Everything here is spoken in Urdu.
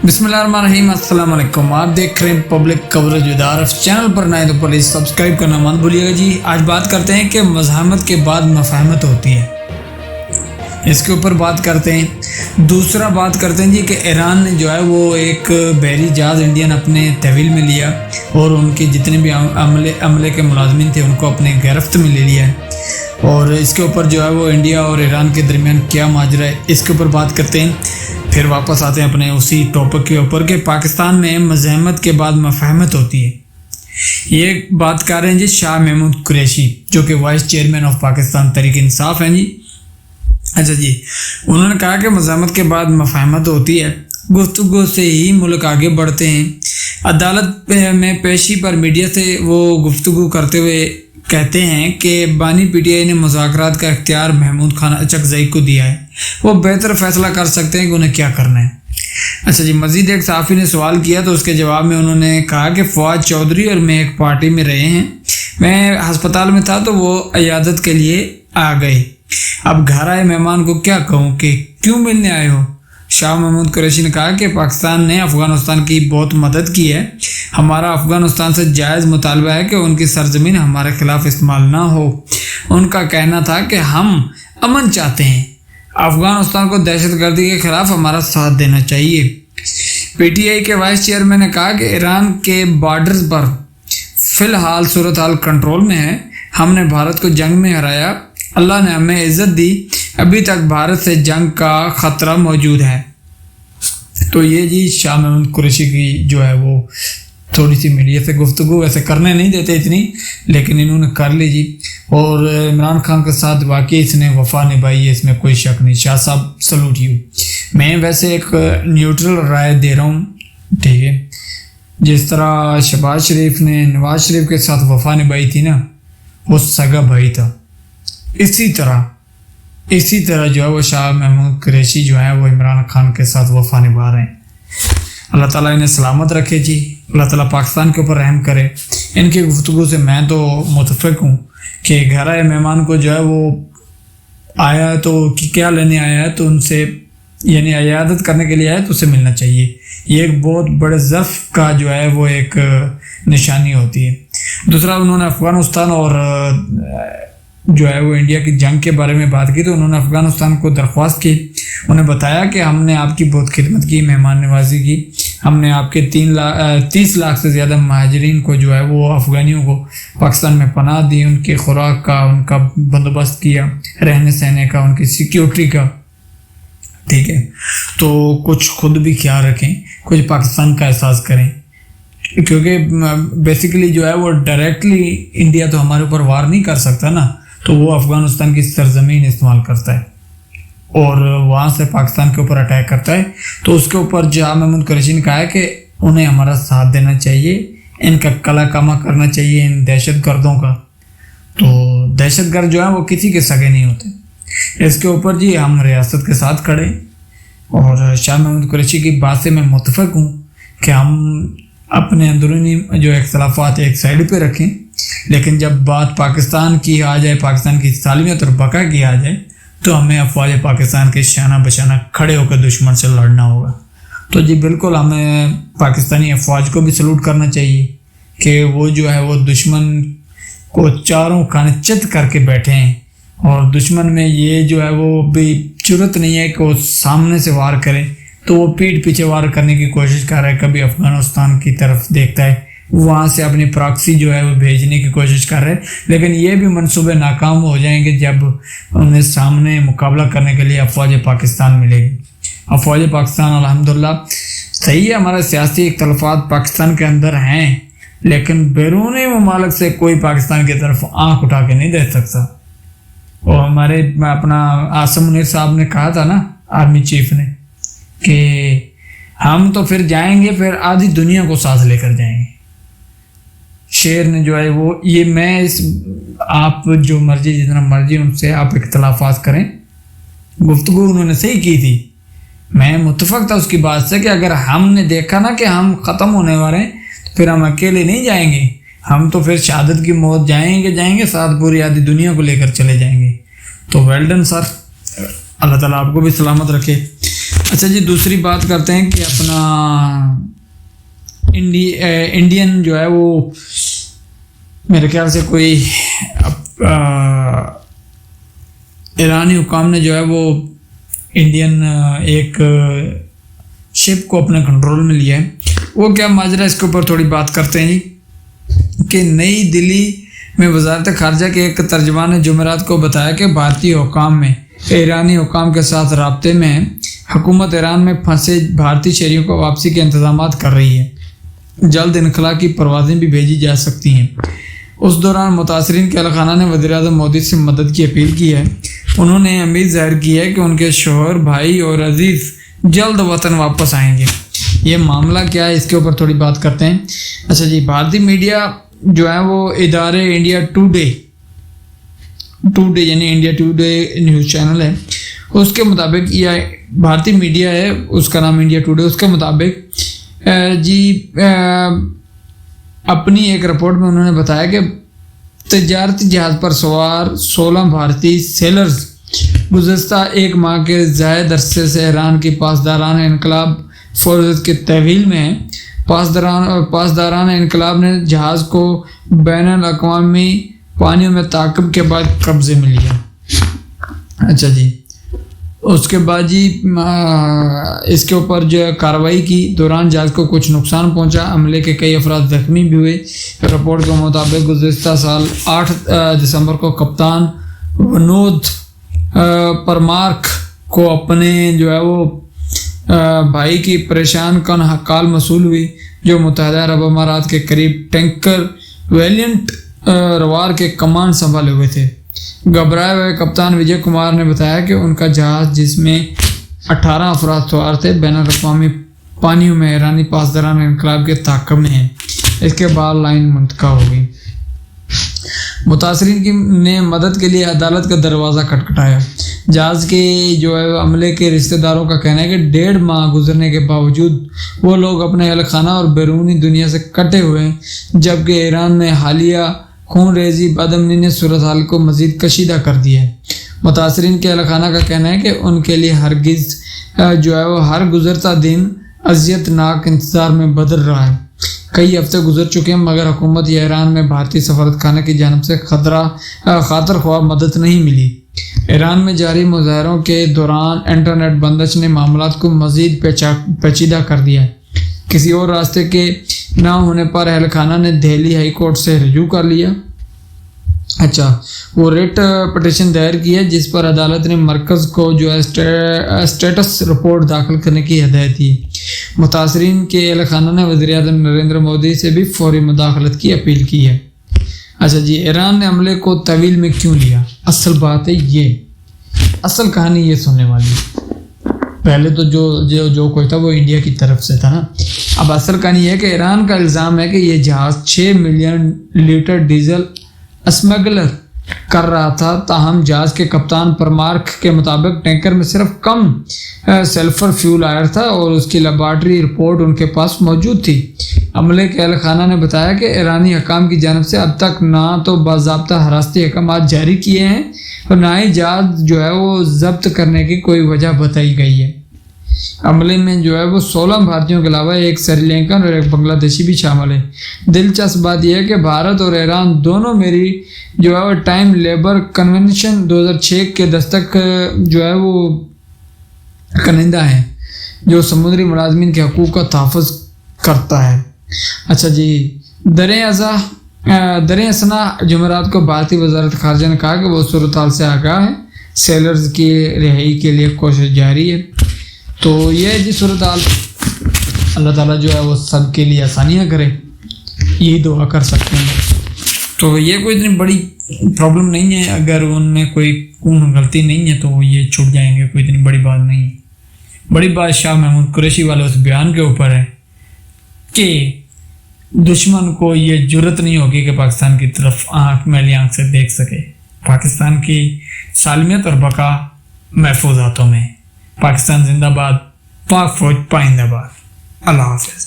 بسم اللہ الرحمن الرحیم، السلام علیکم۔ آپ دیکھ رہے ہیں public coverage with Arif. Channel پر نئے تو پلیز سبسکرائب کرنا مت بھولیے گا جی۔ آج بات کرتے ہیں کہ مزاحمت کے بعد مفاہمت ہوتی ہے، اس کے اوپر بات کرتے ہیں۔ دوسرا بات کرتے ہیں جی کہ ایران نے جو ہے وہ ایک بحری جہاز انڈین اپنے تحویل میں لیا اور ان کے جتنے بھی عملے کے ملازمین تھے ان کو اپنے گرفت میں لے لیا ہے، اور اس کے اوپر جو ہے وہ انڈیا اور ایران کے درمیان کیا ماجرا ہے اس کے اوپر بات کرتے ہیں۔ پھر واپس آتے ہیں اپنے اسی ٹاپک کے اوپر کہ پاکستان میں مزاحمت کے بعد مفاہمت ہوتی ہے۔ یہ بات کر رہے ہیں جی شاہ محمود قریشی، جو کہ vice chairman of Pakistan Tehreek Insaf ہیں جی۔ اچھا جی، انہوں نے کہا کہ مزاحمت کے بعد مفاہمت ہوتی ہے، گفتگو سے ہی ملک آگے بڑھتے ہیں۔ عدالت میں پیشی پر میڈیا سے وہ گفتگو کرتے ہوئے کہتے ہیں کہ بانی پی ٹی آئی نے مذاکرات کا اختیار محمود خان اچکزئی کو دیا ہے، وہ بہتر فیصلہ کر سکتے ہیں کہ انہیں کیا کرنا ہے۔ اچھا جی، مزید ایک صحافی نے سوال کیا تو اس کے جواب میں انہوں نے کہا کہ فواد چودھری اور میں ایک پارٹی میں رہے ہیں، میں ہسپتال میں تھا تو وہ عیادت کے لیے آ گئے، اب گھر آئے مہمان کو کیا کہوں کہ کیوں ملنے آئے ہو۔ شاہ محمود قریشی نے کہا کہ پاکستان نے افغانستان کی بہت مدد کی ہے، ہمارا افغانستان سے جائز مطالبہ ہے کہ ان کی سرزمین ہمارے خلاف استعمال نہ ہو۔ ان کا کہنا تھا کہ ہم امن چاہتے ہیں، افغانستان کو دہشت گردی کے خلاف ہمارا ساتھ دینا چاہیے۔ پی ٹی آئی کے وائس چیئرمین نے کہا کہ ایران کے بارڈرز پر فی الحال صورتحال کنٹرول میں ہے، ہم نے بھارت کو جنگ میں ہرایا، اللہ نے ہمیں عزت دی، ابھی تک بھارت سے جنگ کا خطرہ موجود ہے۔ تو یہ جی شاہ محمود قریشی کی جو ہے وہ تھوڑی سی میڈیا سے گفتگو، ویسے کرنے نہیں دیتے اتنی، لیکن انہوں نے کر لی جی۔ اور عمران خان کے ساتھ واقعی اس نے وفا نبھائی ہے، اس میں کوئی شک نہیں۔ شاہ صاحب سلوٹ یو۔ میں ویسے ایک نیوٹرل رائے دے رہا ہوں، ٹھیک ہے، جس طرح شہباز شریف نے نواز شریف کے ساتھ وفا نبھائی تھی نا، وہ سگا بھائی تھا، اسی طرح جو ہے وہ شاہ محمود قریشی جو ہے وہ عمران خان کے ساتھ وفا نبھا رہے ہیں۔ اللہ تعالیٰ انہیں سلامت رکھے جی، اللہ تعالیٰ پاکستان کے اوپر رحم کرے۔ ان کی گفتگو سے میں تو متفق ہوں کہ گھر آئے مہمان کو جو ہے وہ آیا تو کیا لینے آیا ہے تو ان سے، یعنی عیادت کرنے کے لیے آیا تو اسے ملنا چاہیے۔ یہ ایک بہت بڑے ظرف کا جو ہے وہ ایک نشانی ہوتی ہے۔ دوسرا، انہوں نے افغانستان اور جو ہے وہ انڈیا کی جنگ کے بارے میں بات کی تو انہوں نے افغانستان کو درخواست کی، انہیں بتایا کہ ہم نے آپ کی بہت خدمت کی، مہمان نوازی کی، ہم نے آپ کے 30 لاکھ سے زیادہ مہاجرین کو جو ہے وہ افغانیوں کو پاکستان میں پناہ دی، ان کی خوراک کا، ان کا بندوبست کیا، رہنے سہنے کا، ان کی سیکیورٹی کا، ٹھیک ہے۔ تو کچھ خود بھی خیال رکھیں، کچھ پاکستان کا احساس کریں، کیونکہ بیسیکلی جو ہے وہ ڈائریکٹلی انڈیا تو ہمارے اوپر وار نہیں کر سکتا نا، تو وہ افغانستان کی سرزمین استعمال کرتا ہے اور وہاں سے پاکستان کے اوپر اٹیک کرتا ہے۔ تو اس کے اوپر شاہ محمود قریشی نے کہا ہے کہ انہیں ہمارا ساتھ دینا چاہیے، ان کا کلا کامہ کرنا چاہیے ان دہشت گردوں کا۔ تو دہشت گرد جو ہے وہ کسی کے سگے نہیں ہوتے۔ اس کے اوپر جی ہم ریاست کے ساتھ کھڑے، اور شاہ محمود قریشی کی بات سے میں متفق ہوں کہ ہم اپنے اندرونی جو اختلافات ایک سائڈ پہ رکھیں، لیکن جب بات پاکستان کی آ جائے، پاکستان کی سالمیت اور بقا کی آ جائے، تو ہمیں افواج پاکستان کے شانہ بشانہ کھڑے ہو کر دشمن سے لڑنا ہوگا۔ تو جی بالکل ہمیں پاکستانی افواج کو بھی سلوٹ کرنا چاہیے کہ وہ جو ہے وہ دشمن کو چاروں کھانے چت کر کے بیٹھے ہیں، اور دشمن میں یہ جو ہے وہ بھی جرت نہیں ہے کہ وہ سامنے سے وار کرے، تو وہ پیٹھ پیچھے وار کرنے کی کوشش کر رہا ہے، کبھی افغانستان کی طرف دیکھتا ہے، وہاں سے اپنی پراکسی جو ہے وہ بھیجنے کی کوشش کر رہے ہیں، لیکن یہ بھی منصوبے ناکام ہو جائیں گے جب انہیں سامنے مقابلہ کرنے کے لیے افواج پاکستان ملے گی۔ افواج پاکستان الحمدللہ صحیح ہے، ہمارے سیاسی اختلافات پاکستان کے اندر ہیں، لیکن بیرونی ممالک سے کوئی پاکستان کی طرف آنکھ اٹھا کے نہیں دیکھ سکتا۔ اور ہمارے اپنا عاصم منیر صاحب نے کہا تھا نا، آرمی چیف نے، کہ ہم تو پھر جائیں گے، پھر آدھی دنیا کو ساتھ لے کر جائیں گے۔ شیر نے جو ہے وہ یہ میں آپ جو مرضی جتنا مرضی ان سے آپ اختلافات کریں، گفتگو انہوں نے صحیح کی تھی، میں متفق تھا اس کی بات سے کہ اگر ہم نے دیکھا نا کہ ہم ختم ہونے والے ہیں تو پھر ہم اکیلے نہیں جائیں گے، ہم تو پھر شہادت کی موت جائیں گے ساتھ پوری آدھی دنیا کو لے کر چلے جائیں گے۔ تو ویل ڈن سر، اللہ تعالیٰ آپ کو بھی سلامت رکھے۔ اچھا جی، دوسری بات کرتے ہیں کہ اپنا انڈین جو ہے وہ میرے خیال سے کوئی ایرانی حکام نے جو ہے وہ انڈین ایک شپ کو اپنے کنٹرول میں لیا ہے. وہ کیا ماجرا، اس کے اوپر تھوڑی بات کرتے ہیں جی. کہ نئی دلی میں وزارت خارجہ کے ایک ترجمان نے جمعرات کو بتایا کہ بھارتی حکام میں ایرانی حکام کے ساتھ رابطے میں حکومت ایران میں پھنسے بھارتی شہریوں کو واپسی کے انتظامات کر رہی ہے. جلد انخلا کی پروازیں بھی بھیجی جا سکتی ہیں. اس دوران متاثرین کے اہل خانہ نے وزیراعظم مودی سے مدد کی اپیل کی ہے. انہوں نے امید ظاہر کی ہے کہ ان کے شوہر، بھائی اور عزیز جلد وطن واپس آئیں گے. یہ معاملہ کیا ہے، اس کے اوپر تھوڑی بات کرتے ہیں. اچھا جی، بھارتی میڈیا جو ہے وہ ادارے انڈیا ٹوڈے یعنی انڈیا ٹوڈے نیوز چینل ہے، اس کے مطابق یہ بھارتی میڈیا ہے، اس کا نام انڈیا ٹوڈے، اس کے مطابق اپنی ایک رپورٹ میں انہوں نے بتایا کہ تجارتی جہاز پر سوار 16 بھارتی سیلرز گزشتہ ایک ماہ کے زائد عرصے سے ایران کی پاسداران انقلاب فورسز کے تحویل میں ہیں. پاسداران انقلاب نے جہاز کو بین الاقوامی پانیوں میں تعاقب کے بعد قبضے میں لیا. اچھا جی، اس کے بعد جی اس کے اوپر جو کارروائی کی دوران جہاز کو کچھ نقصان پہنچا. عملے کے کئی افراد زخمی بھی ہوئے. رپورٹ کے مطابق گزشتہ سال 8 دسمبر کو کپتان ونود پرمارک کو اپنے جو ہے وہ بھائی کی پریشان کن کال موصول ہوئی، جو متحدہ عرب امارات کے قریب ٹینکر ویلینٹ روار کے کمان سنبھالے ہوئے تھے. گھبرائے ہوئے کپتان وجے کمار نے بتایا کہ ان کا جہاز، جس میں 18 افراد سوار تھے، بین الاقوامی پانیوں میں ایرانی پاسداران انقلاب کے تعاقب میں ہے. اس کے بعد لائن منتقل ہو گئی. متاثرین نے مدد کے لیے عدالت کا دروازہ کھٹکھٹایا. جہاز کے جو ہے عملے کے رشتہ داروں کا کہنا ہے کہ 1.5 ماہ گزرنے کے باوجود وہ لوگ اپنے اہل خانہ اور بیرونی دنیا سے کٹے ہوئے ہیں، جبکہ ایران میں حالیہ خون ریزی بدامنی نے صورتحال کو مزید کشیدہ کر دیا ہے. متاثرین کے اہل خانہ کا کہنا ہے کہ ان کے لیے ہرگز جو ہے وہ ہر گزرتا دن اذیت ناک انتظار میں بدل رہا ہے. کئی ہفتے گزر چکے ہیں مگر حکومت یا ایران میں بھارتی سفارت خانہ کی جانب سے خاطر خواہ مدد نہیں ملی. ایران میں جاری مظاہروں کے دوران انٹرنیٹ بندش نے معاملات کو مزید پیچیدہ کر دیا ہے. کسی اور راستے کے نہ ہونے پر اہل خانہ نے دہلی ہائی کورٹ سے رجوع کر لیا. اچھا، وہ ریٹ پٹیشن دائر کی ہے جس پر عدالت نے مرکز کو جو ہے اسٹیٹس رپورٹ داخل کرنے کی ہدایت دی. متاثرین کے اہل خانہ نے وزیر اعظم نریندر مودی سے بھی فوری مداخلت کی اپیل کی ہے. اچھا جی، ایران نے عملے کو طویل میں کیوں لیا؟ اصل بات ہے یہ، اصل کہانی یہ سننے والی. پہلے تو جو کوئی تھا وہ انڈیا کی طرف سے تھا نا. اب اصل کہانی یہ ہے کہ ایران کا الزام ہے کہ یہ جہاز 6 ملین لیٹر ڈیزل اسمگلر کر رہا تھا. تاہم جہاز کے کپتان پرمارک کے مطابق ٹینکر میں صرف کم سلفر فیول آئر تھا اور اس کی لیبارٹری رپورٹ ان کے پاس موجود تھی. عملے کے اہل خانہ نے بتایا کہ ایرانی حکام کی جانب سے اب تک نہ تو باضابطہ حراستی احکامات جاری کیے ہیں اور نہ ہی جہاز جو ہے وہ ضبط کرنے کی کوئی وجہ بتائی گئی ہے. عملے میں جو ہے وہ 16 بھارتیوں کے علاوہ ایک سری لنکن اور ایک بنگلہ دیشی بھی شامل ہے. دلچسپ بات یہ ہے کہ بھارت اور ایران دونوں میری جو ہے وہ ٹائم لیبر کنونشن 2006 کے دستخط جو ہے وہ کنندہ ہیں، جو سمندری ملازمین کے حقوق کا تحفظ کرتا ہے. اچھا جی، دریں اثنا جمعرات کو بھارتی وزارت خارجہ نے کہا کہ وہ صورتحال سے آگاہ ہے، سیلرز کی رہائی کے لیے کوشش جاری ہے. تو یہ جی صورتحال، اللہ تعالیٰ جو ہے وہ سب کے لیے آسانیاں کرے، یہی دعا کر سکتے ہیں. تو یہ کوئی اتنی بڑی پرابلم نہیں ہے، اگر ان میں کوئی غلطی نہیں ہے تو یہ چھوٹ جائیں گے، کوئی اتنی بڑی بات نہیں ہے. بڑی بات شاہ محمود قریشی والے اس بیان کے اوپر ہے کہ دشمن کو یہ جرت نہیں ہوگی کہ پاکستان کی طرف میلی آنکھ سے دیکھ سکے. پاکستان کی سالمیت اور بقا محفوظ ہاتھوں میں. پاکستان زندہ باد، پاک فوج پائندہ باد. اللہ حافظ.